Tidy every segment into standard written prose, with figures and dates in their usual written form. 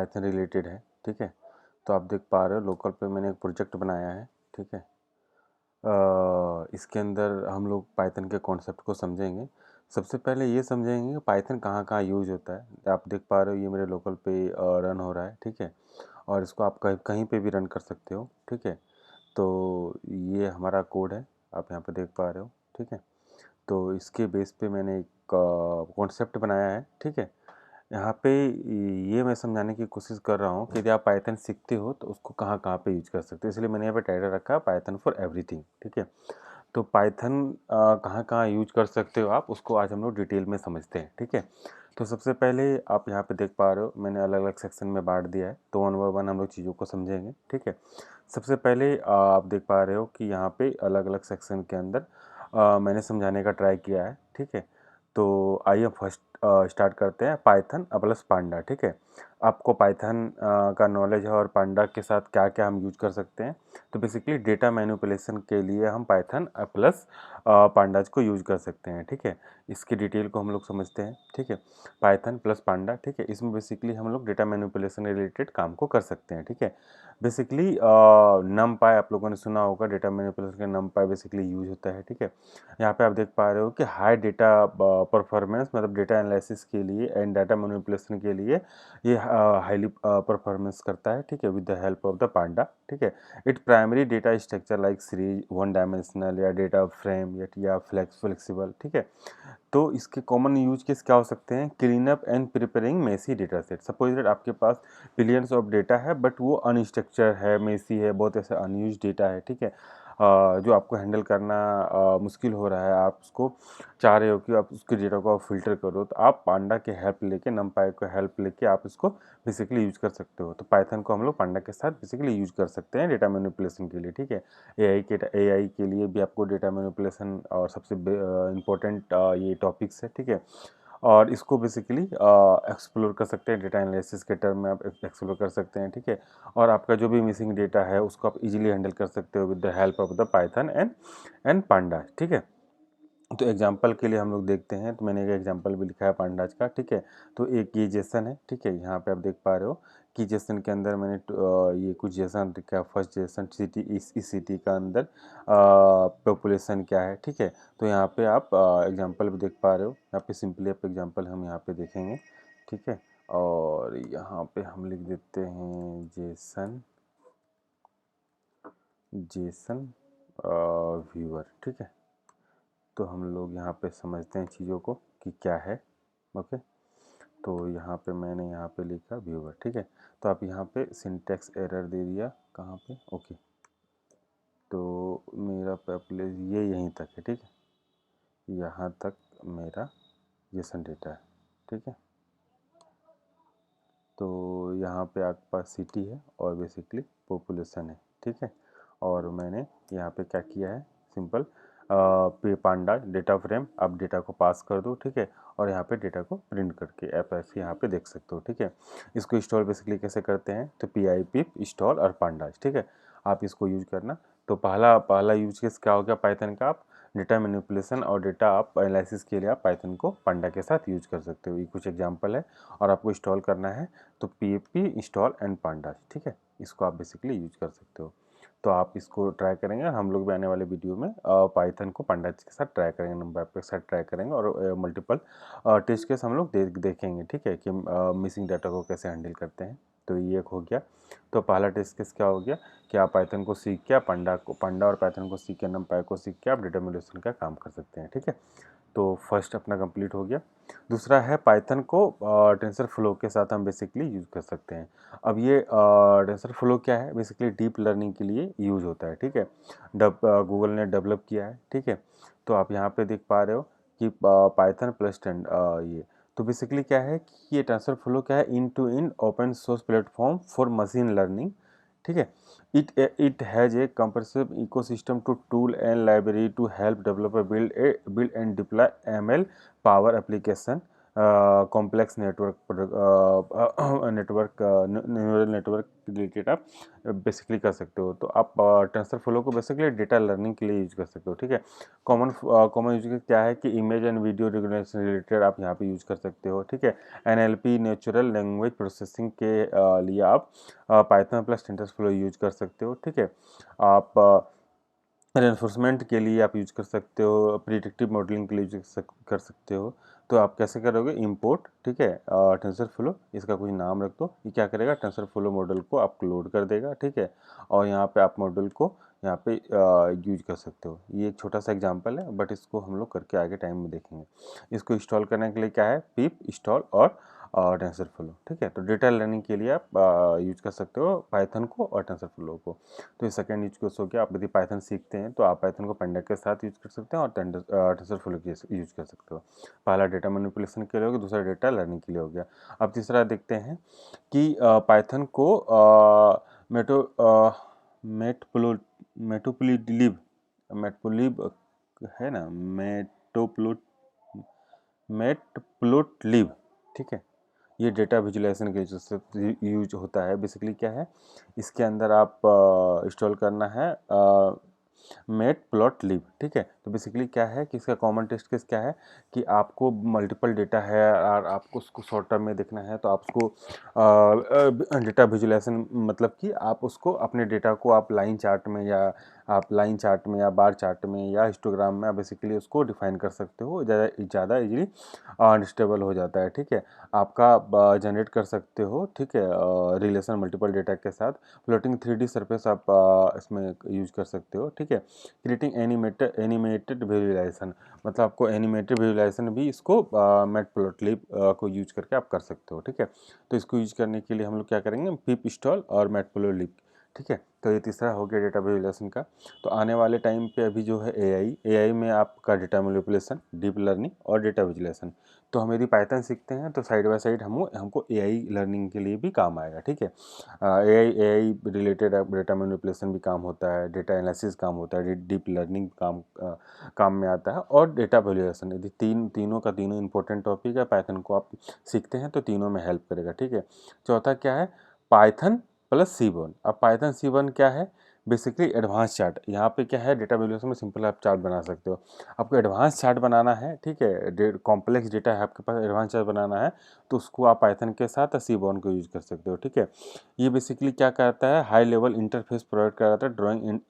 Python related है, ठीक है। तो आप देख पा रहे हो लोकल पे मैंने एक प्रोजेक्ट बनाया है, ठीक है। इसके अंदर हम लोग पाइथन के कॉन्सेप्ट को समझेंगे। सबसे पहले ये समझेंगे कि पाइथन कहाँ कहाँ यूज होता है। आप देख पा रहे हो ये मेरे लोकल पे रन हो रहा है, ठीक है। और इसको आप कहीं कहीं पे भी रन कर सकते हो, ठीक है। तो ये हमारा कोड है, आप यहाँ पे देख पा रहे हो, ठीक है। तो इसके बेस पे मैंने एक कॉन्सेप्ट बनाया है, ठीक है। यहाँ पे ये मैं समझाने की कोशिश कर रहा हूँ कि यदि आप पाइथन सीखते हो तो उसको कहाँ कहाँ पे यूज कर सकते हो, इसलिए मैंने यहाँ पे टाइटल रखा है पाइथन फॉर एवरीथिंग, ठीक है। तो पाइथन कहाँ कहाँ यूज कर सकते हो आप, उसको आज हम लोग डिटेल में समझते हैं, ठीक है। तो सबसे पहले आप यहाँ पे देख पा रहे हो मैंने अलग अलग सेक्शन में बांट दिया है, तो वन बाय वन हम लोग चीज़ों को समझेंगे, ठीक है। सबसे पहले आप देख पा रहे हो कि यहाँ पे अलग अलग सेक्शन के अंदर मैंने समझाने का ट्राई किया है, ठीक है। तो आइए फर्स्ट स्टार्ट करते हैं पाइथन प्लस पांडा, ठीक है। आपको पाइथन का नॉलेज है और पांडा के साथ क्या क्या हम यूज कर सकते हैं। तो बेसिकली डेटा मैनिपुलेशन के लिए हम पाइथन प्लस पांडाज को यूज कर सकते हैं, ठीक है। इसकी डिटेल को हम लोग समझते हैं, ठीक है। पाइथन प्लस पांडा, ठीक है, इसमें बेसिकली हम लोग डेटा मैनिपुलेशन रिलेटेड काम को कर सकते हैं, ठीक है। बेसिकली नमपाई आप लोगों ने सुना होगा, डेटा मैनिपुलेशन का नमपाई बेसिकली यूज होता है, ठीक है। यहाँ पे आप देख पा रहे हो कि हाई डेटा परफॉर्मेंस मतलब डेटा एनालिसिस के लिए एंड डाटा मैनिपुलेशन के लिए ये हाईली परफॉर्मेंस करता है, ठीक है, with the help of the panda, ठीक है। It primary data structure like series, one dimensional या डेटा फ्रेम या फ्लेक्सिबल, ठीक है। तो इसके कॉमन यूज केस क्या हो सकते हैं, clean up and preparing messy data set. Suppose that आपके पास बिलियंस ऑफ डेटा है बट वो अनस्ट्रक्चर है, मेसी है, बहुत ऐसा अनयूज डेटा है, ठीक है। जो आपको हैंडल करना मुश्किल हो रहा है, आप उसको चाह रहे हो कि आप उसके डेटा को आप फिल्टर करो, तो आप पांडा के हेल्प लेके, नमपाई को हेल्प लेके आप इसको बेसिकली यूज कर सकते हो। तो पाइथन को हम लोग पांडा के साथ बेसिकली यूज कर सकते हैं डेटा मैनिपुलेशन के लिए, ठीक है। एआई के लिए भी आपको डेटा मैनिपुलेशन और सबसे इम्पोर्टेंट ये टॉपिक्स है, ठीक है। और इसको बेसिकली एक्सप्लोर कर सकते हैं, डेटा एनालिसिस के टर्म में आप एक्सप्लोर कर सकते हैं, ठीक है। और आपका जो भी मिसिंग डेटा है उसको आप इजीली हैंडल कर सकते हो with the help of the python and panda, ठीक है। तो एग्जांपल के लिए हम लोग देखते हैं, तो मैंने एक एग्जांपल भी लिखा है पांडाज का, ठीक है। तो एक ये जेसन है, ठीक है, यहाँ पे आप देख पा रहे हो कि जेसन के अंदर मैंने ये कुछ जेसन लिखा है। फर्स्ट जेसन सिटी, इस सिटी का अंदर पॉपुलेशन क्या है, ठीक है। तो यहाँ पे आप एग्जांपल भी देख पा रहे हो, यहाँ पे सिंपली आप एग्जांपल हम यहाँ पे देखेंगे, ठीक है। और यहाँ पे हम लिख देते हैं जेसन व्यूअर, ठीक है। तो हम लोग यहाँ पे समझते हैं चीज़ों को कि क्या है, ओके। तो यहाँ पे मैंने यहाँ पे लिखा व्यूअर, ठीक है। तो आप यहाँ पे सिंटैक्स एरर दे दिया, कहाँ पे, ओके। तो मेरा पॉपुलेस ये यहीं तक है, ठीक है, यहाँ तक मेरा जेसन डेटा है, ठीक है। तो यहाँ पे आपके पास सिटी है और बेसिकली पॉपुलेशन है, ठीक है। और मैंने यहाँ पे क्या किया है, सिंपल पे पांडा डेटा फ्रेम, आप डेटा को पास कर दो, ठीक है। और यहाँ पे डेटा को प्रिंट करके आप ऐसे यहाँ पे देख सकते हो, ठीक है। इसको इंस्टॉल बेसिकली कैसे करते हैं, तो pip इंस्टॉल और पांडाज, ठीक है, आप इसको यूज करना। तो पहला यूज केस क्या हो गया पाइथन का, आप डेटा मैनिपुलेशन और डेटा आप एनालिसिस के लिए आप पाइथन को पांडा के साथ यूज कर सकते हो। ये कुछ एग्जांपल है और आपको इंस्टॉल करना है तो pip इंस्टॉल एंड पांडाज, ठीक है, इसको आप बेसिकली यूज कर सकते हो। तो आप इसको ट्राई करेंगे, हम लोग भी आने वाले वीडियो में पाइथन को पांडाज के साथ ट्राई करेंगे, नंबर के साथ ट्राई करेंगे और मल्टीपल टेस्ट केस हम लोग देखेंगे, ठीक है, कि मिसिंग डाटा को कैसे हैंडल करते हैं। तो ये एक हो गया। तो पहला टेस्ट केस क्या हो गया कि आप पाइथन को सीख के, पांडा और पाइथन को सीख के, नमपाई को सीख के आप डेटा मैनिपुलेशन का काम कर सकते हैं, ठीक है। तो फर्स्ट अपना कंप्लीट हो गया। दूसरा है पाइथन को टेंसर फ्लो के साथ हम बेसिकली यूज़ कर सकते हैं। अब ये टेंसर फ्लो क्या है, बेसिकली डीप लर्निंग के लिए यूज़ होता है, ठीक है। गूगल ने डेवलप किया है, ठीक है। तो आप यहाँ पे देख पा रहे हो कि पाइथन प्लस ये तो बेसिकली क्या है कि ये टेंसर फ्लो क्या है, in to in open source platform for machine learning, ठीक है। It has a comprehensive ecosystem to tool and library to help developer build and deploy ML power application complex network neural network related आप basically कर सकते हो। तो आप TensorFlow को basically data learning के लिए यूज कर सकते हो, ठीक है। कॉमन यूज क्या है कि image and video recognition related आप यहाँ पे यूज कर सकते हो, ठीक है। NLP नेचुरल लैंग्वेज प्रोसेसिंग के लिए आप पाइथन प्लस टेंसरफ्लो यूज कर सकते हो, ठीक है। आप रेनफोर्समेंट के लिए आप यूज कर सकते हो, प्रिडिक्टिव मॉडलिंग के लिए यूज कर सकते हो। तो आप कैसे करोगे, इंपोर्ट, ठीक है, टेंसरफ्लो, इसका कुछ नाम रख दो। ये क्या करेगा, टेंसरफ्लो मॉडल को आपको लोड कर देगा, ठीक है। और यहाँ पे आप मॉडल को यहाँ पे यूज कर सकते हो। ये एक छोटा सा एग्जांपल है, बट इसको हम लोग करके आगे टाइम में देखेंगे। इसको इंस्टॉल करने के लिए क्या है, पिप इंस्टॉल और टेंसरफ्लो, ठीक है। तो डेटा लर्निंग के लिए आप यूज कर सकते हो पाइथन को और टेंसरफ्लो को। तो ये सेकंड यूज केस हो गया। आप यदि पाइथन सीखते हैं तो आप पाइथन को पेंडा के साथ यूज कर सकते हैं और टेंसरफ्लो के यूज कर सकते हो। पहला डेटा मैनिपुलेशन के लिए हो गया, दूसरा डेटा लर्निंग के लिए हो गया। अब तीसरा देखते हैं कि पाइथन को मेटप्लोलिब है ना, मेटप्लोलिब, ठीक है। ये डेटा विजुलाइजेशन के यूज होता है। बेसिकली क्या है, इसके अंदर आप इंस्टॉल करना है मैटप्लोलिब, ठीक है। तो बेसिकली क्या है कि इसका कॉमन टेस्ट केस क्या है कि आपको मल्टीपल डेटा है और आपको उसको शॉर्ट टर्म में देखना है। तो आप उसको डेटा विजुलाइजेशन मतलब कि आप उसको अपने डेटा को आप लाइन चार्ट में या बार चार्ट में या हिस्टोग्राम में बेसिकली उसको डिफाइन कर सकते हो। ज़्यादा इजीली अंडरस्टैंडेबल हो जाता है, ठीक है। आपका जनरेट कर सकते हो, ठीक है, रिलेशन मल्टीपल डेटा के साथ। फ्लोटिंग 3D सरफेस आप इसमें यूज कर सकते हो, ठीक है। क्रिएटिंग एनिमेटेड विजुलाइजेशन, मतलब आपको एनिमेटेड विजुलाइजेशन भी इसको मैटप्लोलिब को यूज करके आप कर सकते हो, ठीक है। तो इसको यूज करने के लिए हम लोग क्या करेंगे, पिप इंस्टॉल और मैटप्लोलिब, ठीक है। तो ये तीसरा हो गया डेटा विजुलाइजेशन का। तो आने वाले टाइम पे अभी जो है एआई में आपका डेटा मैनिपुलेशन, डीप लर्निंग और डेटा विजुलाइजेशन। तो हम यदि पाइथन सीखते हैं तो साइड बाय साइड हमको एआई लर्निंग के लिए भी काम आएगा, ठीक है। एआई रिलेटेड डेटा मैनिपुलेशन भी काम होता है, डेटा एनालिसिस काम होता है, डीप लर्निंग काम में आता है, और डेटा विजुलाइजेशन। यदि तीनों का तीनों इंपॉर्टेंट टॉपिक है, पाइथन को आप सीखते हैं तो तीनों में हेल्प करेगा, ठीक है। चौथा क्या है, पाइथन प्लस C1। अब पाइथन C1 क्या है, बेसिकली एडवांस चार्ट। यहाँ पे क्या है, डेटा विजुलाइजेशन में सिंपल आप चार्ट बना सकते हो। आपको एडवांस चार्ट बनाना है, ठीक है, कॉम्प्लेक्स डेटा है आपके पास, एडवांस चार्ट बनाना है, तो उसको आप पाइथन के साथ C1 को यूज कर सकते हो, ठीक है। ये बेसिकली क्या करता है, हाई लेवल इंटरफेस प्रोवाइड कराता है, drawing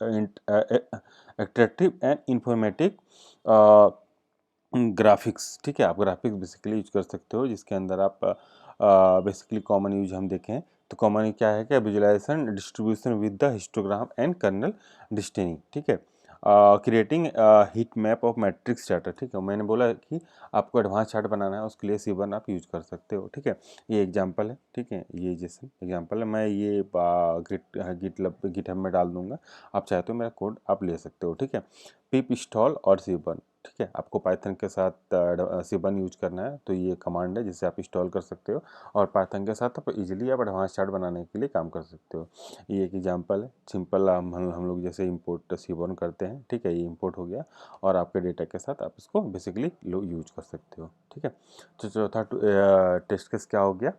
attractive and informative graphics, ठीक है। आप ग्राफिक्स बेसिकली यूज कर सकते हो, जिसके अंदर आप बेसिकली कॉमन यूज हम देखें तो कॉमन क्या है, क्या visualisation distribution with the histogram and kernel density, ठीक है। Creating heat map of matrix chart, ठीक है। मैंने बोला कि आपको एडवांस चार्ट बनाना है, उसके लिए C1 आप यूज कर सकते हो, ठीक है। ये एग्जांपल है, ठीक है, ये जैसे एग्जांपल है, मैं ये गिटहब में डाल दूंगा। आप चाहे तो मेरा कोड आप ले सकते हो, ठीक है। पिप इंस्टॉल और C1, ठीक है। आपको पाइथन के साथ C1 यूज करना है, तो ये कमांड है जिसे आप इंस्टॉल कर सकते हो, और पाइथन के साथ आप इजीली आप एडवांस चार्ट बनाने के लिए काम कर सकते हो। ये एक एग्जांपल है, सिंपल हम लोग जैसे इंपोर्ट C1 करते हैं, ठीक है। ये इंपोर्ट हो गया और आपके डेटा के साथ आप इसको बेसिकली यूज कर सकते हो, ठीक है। तो चौथा टेस्ट केस क्या हो गया,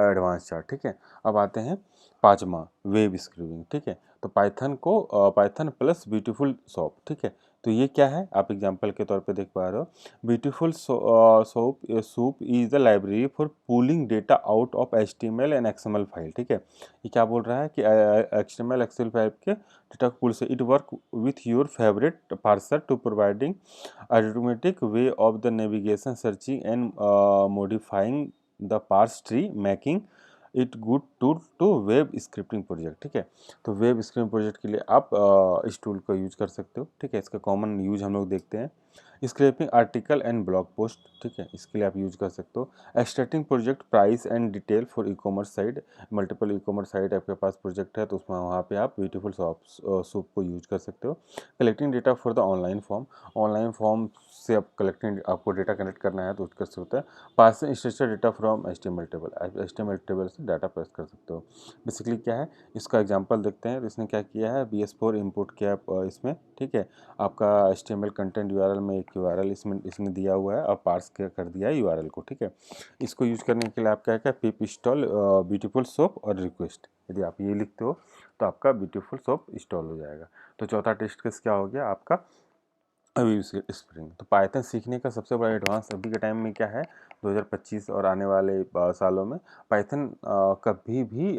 एडवांस चार्ट, ठीक है। अब आते हैं पाँचवा, वेब स्क्रिप्टिंग, ठीक है। तो पाइथन प्लस ब्यूटीफुल शॉप, ठीक है। तो ये क्या है, आप एग्जांपल के तौर पे देख पा रहे हो, beautiful soup is the library for pulling data out of HTML and XML file, ठीक है। ये क्या बोल रहा है कि HTML XML फाइल के डेटा पुल से it work with your favourite parser to providing automatic way of the navigation, searching and modifying the parse tree, making it good tool to web scripting project, ठीक है। तो web scripting project के लिए आप इस tool को use कर सकते हो, ठीक है। इसका कॉमन यूज हम लोग देखते हैं, scraping article and blog post, ठीक है, इसके लिए आप यूज कर सकते हो। Extracting project price and detail for e commerce site, multiple e commerce site आपके पास प्रोजेक्ट है तो उसमें वहाँ पे आप ब्यूटीफुल सूप को यूज कर सकते हो। Collecting data for the online form से आप आपको डेटा कलेक्ट करना है तो कर सकते हैं। Passing structure data from HTML table से डाटा पास कर सकते हो। बेसिकली क्या है, इसका एग्जांपल देखते हैं। तो इसने क्या किया है, BS4 इंपोर्ट किया इसमें, ठीक है। आपका HTML कंटेंट URL में एक URL इसमें दिया हुआ है और पार्स कर दिया है URL को, ठीक है। इसको यूज करने के लिए आप क्या पिप इंस्टॉल ब्यूटीफुल सोप और रिक्वेस्ट, यदि आप ये लिखते हो तो आपका ब्यूटीफुल सोप इंस्टॉल हो जाएगा। तो चौथा टेस्ट केस क्या हो गया आपका, अभी स्प्रिंग। तो पाइथन सीखने का सबसे बड़ा एडवांस अभी के टाइम में क्या है, 2025 और आने वाले सालों में पाइथन कभी भी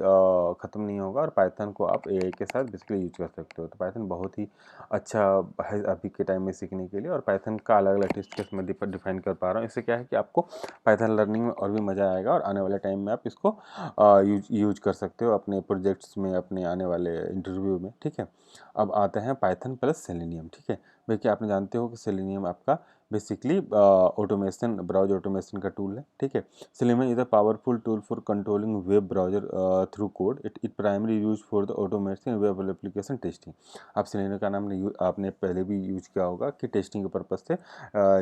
ख़त्म नहीं होगा और पाइथन को आप AI के साथ बेसिकली यूज कर सकते हो। तो पाइथन बहुत ही अच्छा है अभी के टाइम में सीखने के लिए, और पाइथन का अलग अलग टेस्ट केस मैं डिफाइन कर पा रहा हूँ। इससे क्या है कि आपको पाइथन लर्निंग में और भी मज़ा आएगा और आने वाले टाइम में आप इसको यूज कर सकते हो अपने प्रोजेक्ट्स में, अपने आने वाले इंटरव्यू में, ठीक है। अब आते हैं पाइथन प्लस सेलेनियम, ठीक है। देखिए आपने जानते हो कि सेलेनियम आपका बेसिकली ऑटोमेशन, ब्राउज ऑटोमेशन का टूल है, ठीक है। Selenium is a powerful tool for controlling web browser through code. It primary use for the automation web application testing. आप सेलेनियम का नाम आपने पहले भी यूज किया होगा कि टेस्टिंग के पर्पज से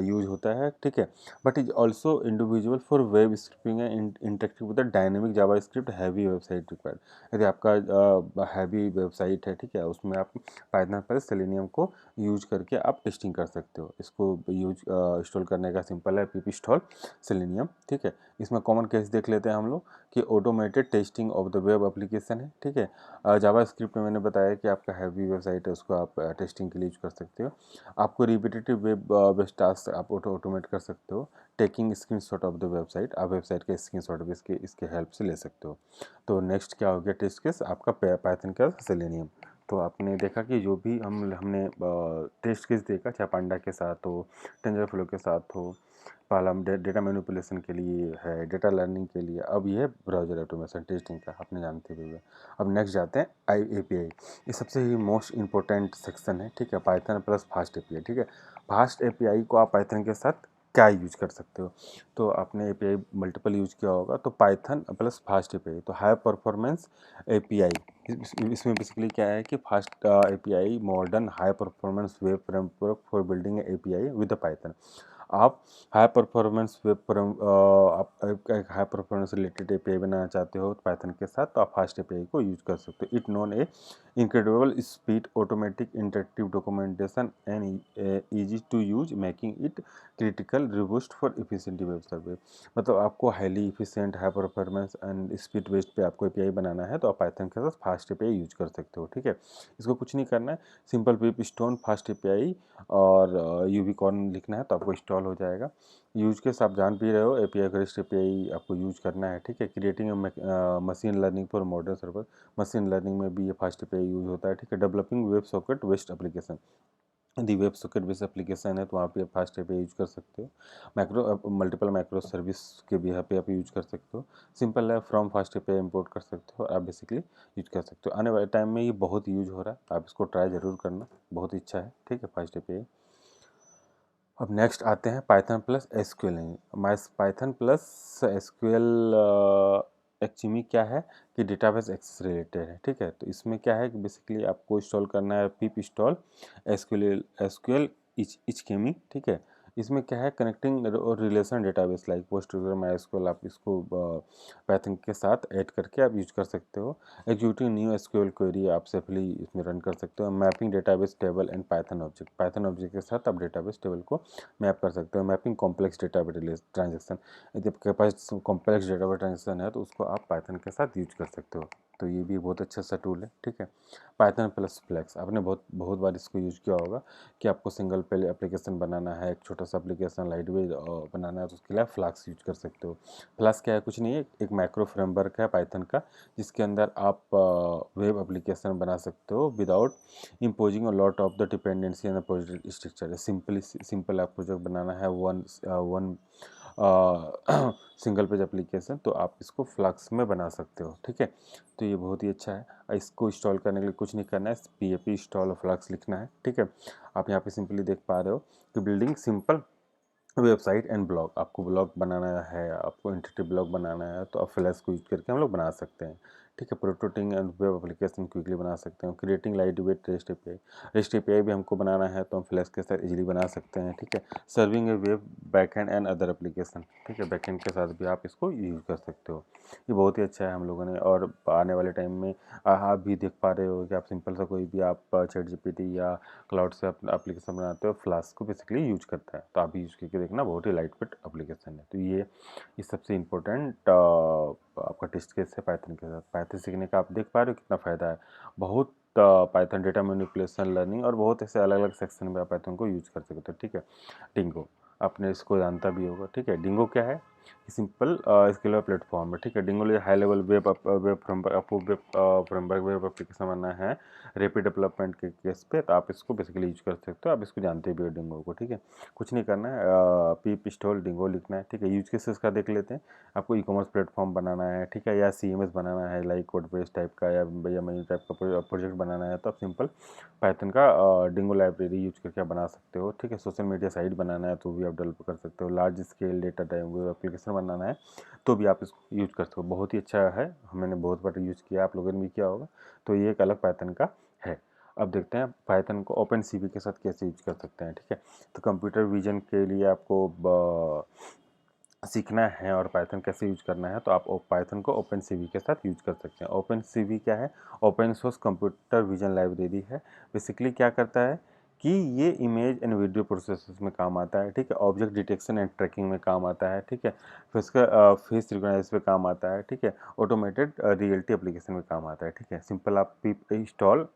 यूज होता है, ठीक है। But is also individual for web scripting and interactive with the dynamic Java script heavy website required. यदि आपका हैवी वेबसाइट है, ठीक है, उसमें आप पाइथन पर सेलेनियम को यूज करके आप टेस्टिंग कर सकते हो। इसको यूज इंस्टॉल करने का सिंपल है, पिप इंस्टॉल सेलेनियम, ठीक है। इसमें कॉमन केस देख लेते हैं हम लोग कि automated testing of the web application है, ठीक है। जावा स्क्रिप्ट में मैंने बताया कि आपका हैवी वेबसाइट है, उसको आप टेस्टिंग के लिए यूज कर सकते हो। आपको रिपीटेटिव वेब बेस्ड टास्क आप ऑटोमेट कर सकते हो। Taking screenshot of the website, आप वेबसाइट के स्क्रीनशॉट भी इसके हेल्प से ले सकते हो। तो नेक्स्ट क्या हो गया टेस्ट केस आपका पाइथन का सेलेनियम। तो आपने देखा कि जो भी हमने टेस्ट केस देखा, चाहे पांडा के साथ हो, टेंजरफ्लो के साथ हो, पहला डेटा मैनिपुलेशन के लिए है, डेटा लर्निंग के लिए, अब ये ब्राउजर ऑटोमेशन टेस्टिंग का आपने जानते हुए। अब नेक्स्ट जाते हैं API। ये सबसे ही मोस्ट इंपॉर्टेंट सेक्शन है, ठीक है। पाइथन प्लस फास्ट API, ठीक है। फास्ट API को आप पाइथन के साथ क्या यूज कर सकते हो, तो आपने API मल्टीपल यूज किया होगा। तो पाइथन प्लस फास्ट API, तो हाई परफॉर्मेंस API। इसमें बेसिकली क्या है कि fast API modern high performance web framework for building API with Python. आप हाई परफॉर्मेंस आप एक हाई परफॉर्मेंस रिलेटेड API बनाना चाहते हो पाइथन के साथ, तो आप फास्ट API को यूज कर सकते हो। It non A incredible speed, automatic interactive documentation and easy to use, making it critical robust for efficient web service. मतलब आपको highly efficient, high performance and speed based पे आपको API बनाना है, तो आप पाइथन के साथ फास्ट API यूज कर सकते हो, ठीक है। इसको कुछ नहीं करना है, सिंपल पिप स्टोन फास्ट API और यूनिकॉर्न लिखना है तो आपको इंस्टॉल हो जाएगा। यूज केस आप जान भी रहे हो, API REST API आपको यूज करना है, ठीक है। Creating machine learning for modern server, machine learning में भी ये फास्ट API यूज होता है, ठीक है। Developing web socket based application, यदि वेब सॉकेट बेस्ड एप्लीकेशन है तो वहाँ पे आप फास्ट API यूज कर सकते हो। मल्टीपल माइक्रो सर्विस के भी यहाँ पे आप यूज कर सकते हो। सिंपल है, फ्रॉम फास्ट API इंपोर्ट कर सकते हो, आप बेसिकली यूज कर सकते हो। आने वाले टाइम में ये बहुत यूज हो रहा है, आप इसको ट्राई जरूर करना, बहुत अच्छा है, ठीक है, फास्ट API। अब नेक्स्ट आते हैं Python plus SQL। Python plus SQL actually क्या है कि डेटाबेस एक्सेस रिलेटेड है, ठीक है। तो इसमें क्या है कि बेसिकली आपको इंस्टॉल करना है पिप इंस्टॉल SQL इचकेमी, ठीक है। इसमें क्या है, कनेक्टिंग और रिलेशन डेटाबेस लाइक पोस्टग्रेसक्यूएल, MySQL, आप इसको पाइथन के साथ ऐड करके आप यूज कर सकते हो। एग्जीक्यूटिंग न्यू SQL क्वेरी आप सेफली इसमें रन कर सकते हो। Mapping database table and Python object के साथ आप डेटाबेस टेबल को मैप कर सकते हो। मैपिंग कॉम्प्लेक्स डेटाबेस ट्रांजेक्शन, यदि आपके पास कॉम्प्लेक्स डेटाबेस ट्रांजेक्शन है तो उसको आप पाइथन के साथ यूज कर सकते हो। तो ये भी बहुत अच्छा सा टूल है, ठीक है। पाइथन प्लस फ्लेक्स, आपने बहुत बार इसको यूज किया होगा कि आपको सिंगल पेज एप्लीकेशन बनाना है, एक छोटा सा एप्लीकेशन लाइट वेट बनाना है, तो उसके लिए आप फ्लास्क यूज कर सकते हो। फ्लास्क क्या है, कुछ नहीं है, एक माइक्रो फ्रेमवर्क है पाइथन का, जिसके अंदर आप वेब एप्लीकेशन बना सकते हो without imposing a lot of the dependency and project structure. Simple आप प्रोजेक्ट बनाना है, वन सिंगल पेज एप्लीकेशन, तो आप इसको फ्लक्स में बना सकते हो, ठीक है। तो ये बहुत ही अच्छा है। इसको इंस्टॉल करने के लिए कुछ नहीं करना है, PAP इंस्टॉल फ्लक्स लिखना है, ठीक है। आप यहाँ पे सिंपली देख पा रहे हो कि building simple website and blog, आपको ब्लॉग बनाना है, आपको इंटरेक्टिव ब्लॉग बनाना है, तो आप फ्लैश को यूज करके हम लोग बना सकते हैं, ठीक है। Prototyping and web application quickly बना सकते हैं। Creating light weight rest API भी हमको बनाना है तो हम फ्लैश के साथ इजीली बना सकते हैं, ठीक है। Serving A web backend and other application, ठीक है। बैकएंड के साथ भी आप इसको यूज़ कर सकते हो। ये बहुत ही अच्छा है हम लोगों ने, और आने वाले टाइम में आप भी देख पा रहे हो कि आप सिंपल सा कोई भी आप चैट जीपीटी या क्लाउड से एप्लीकेशन बनाते हो, फ्लास्क को बेसिकली यूज करता है, तो आप भी यूज करके देखना, बहुत ही लाइट वेट एप्लीकेशन है। तो ये सबसे इम्पोर्टेंट आपका टेस्ट केस है पाइथन के साथ। पाइथन सीखने का आप देख पा रहे हो कितना फ़ायदा है। बहुत पाइथन डेटा मैनिपुलेशन लर्निंग और बहुत ऐसे अलग अलग सेक्शन में आप पाइथन को यूज कर सकते हो, ठीक है। डिंगो, आपने इसको जानता भी होगा, ठीक है। डिंगो क्या है? सिंपल स्केलेबल प्लेटफॉर्म है, ठीक है। Dingo high level web framework web application बनना है रैपिड डेवलपमेंट के केस पे, तो आप इसको बेसिकली यूज कर सकते हो। आप इसको जानते भी हो डिंगो को, ठीक है। कुछ नहीं करना है, पीप इंस्टॉल डिंगो लिखना है, ठीक है। यूज केसेस का देख लेते हैं। आपको ई कॉमर्स प्लेटफॉर्म बनाना है, ठीक है, या सीएमएस बनाना है लाइक वर्डप्रेस टाइप का या मेन्यू टाइप का प्रोजेक्ट बनाना है, तो आप सिंपल पाइथन का डिंगो लाइब्रेरी यूज करके आप बना सकते हो, ठीक है। सोशल मीडिया साइट बनाना है तो भी आप डेवलप कर सकते हो। Large scale data type application बनाना है तो भी आप इसको यूज कर सकते हो। बहुत ही अच्छा है, मैंने बहुत बार यूज़ किया, आप लोगों ने भी किया होगा। तो ये एक अलग पाइथन का है। अब देखते हैं पाइथन को ओपन सीवी के साथ कैसे यूज कर सकते हैं, ठीक है। तो कंप्यूटर विजन के लिए आपको सीखना है और पाइथन कैसे यूज करना है, तो आप पाइथन को ओपन सीवी के साथ यूज कर सकते हैं। ओपन सीवी क्या है? Open source computer vision library है। बेसिकली क्या करता है कि ये इमेज एंड वीडियो प्रोसेसेस में काम आता है, ठीक है। ऑब्जेक्ट डिटेक्शन एंड ट्रैकिंग में काम आता है, ठीक है। फिर उसका फेस रिकॉग्नाइज में काम आता है, ठीक है। ऑटोमेटेड रियलिटी एप्लीकेशन में काम आता है, ठीक है। सिंपल आप इंस्टॉल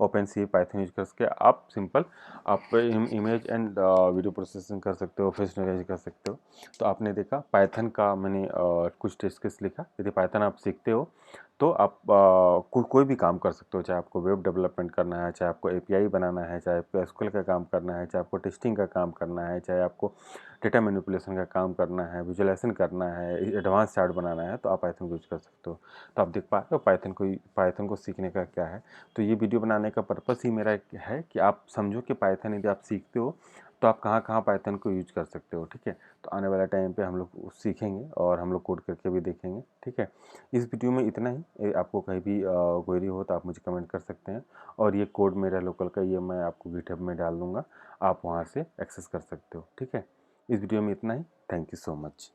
ओपन सी पाइथन यूज करके आप सिंपल आप इमेज एंड वीडियो प्रोसेसिंग कर सकते हो, फेस रिकॉग्नाइज कर सकते हो। तो आपने देखा पाइथन का मैंने कुछ टेस्ट केस लिखा। यदि पाइथन आप सीखते हो तो आप कोई भी काम कर सकते हो, चाहे आपको वेब डेवलपमेंट करना है, चाहे आपको एपीआई बनाना है, चाहे आपको एसक्यूएल का काम करना है, चाहे आपको टेस्टिंग का काम करना है, चाहे आपको डेटा मैनिपुलेशन का काम करना है, विजुअलाइजेशन करना है, एडवांस चार्ट बनाना है, तो आप पाइथन को यूज कर सकते हो। तो आप देख पा रहे हो पाइथन को सीखने का क्या है। तो ये वीडियो बनाने का पर्पस ही मेरा है कि आप समझो कि पाइथन यदि आप सीखते हो तो आप कहाँ कहाँ पाइथन को यूज कर सकते हो, ठीक है। तो आने वाला टाइम पे हम लोग सीखेंगे और हम लोग कोड करके भी देखेंगे, ठीक है। इस वीडियो में इतना ही। आपको कहीं भी क्वेरी हो तो आप मुझे कमेंट कर सकते हैं, और ये कोड मेरा लोकल का ये मैं आपको गिटहब में डाल दूँगा, आप वहाँ से एक्सेस कर सकते हो, ठीक है। इस वीडियो में इतना ही। Thank you so much.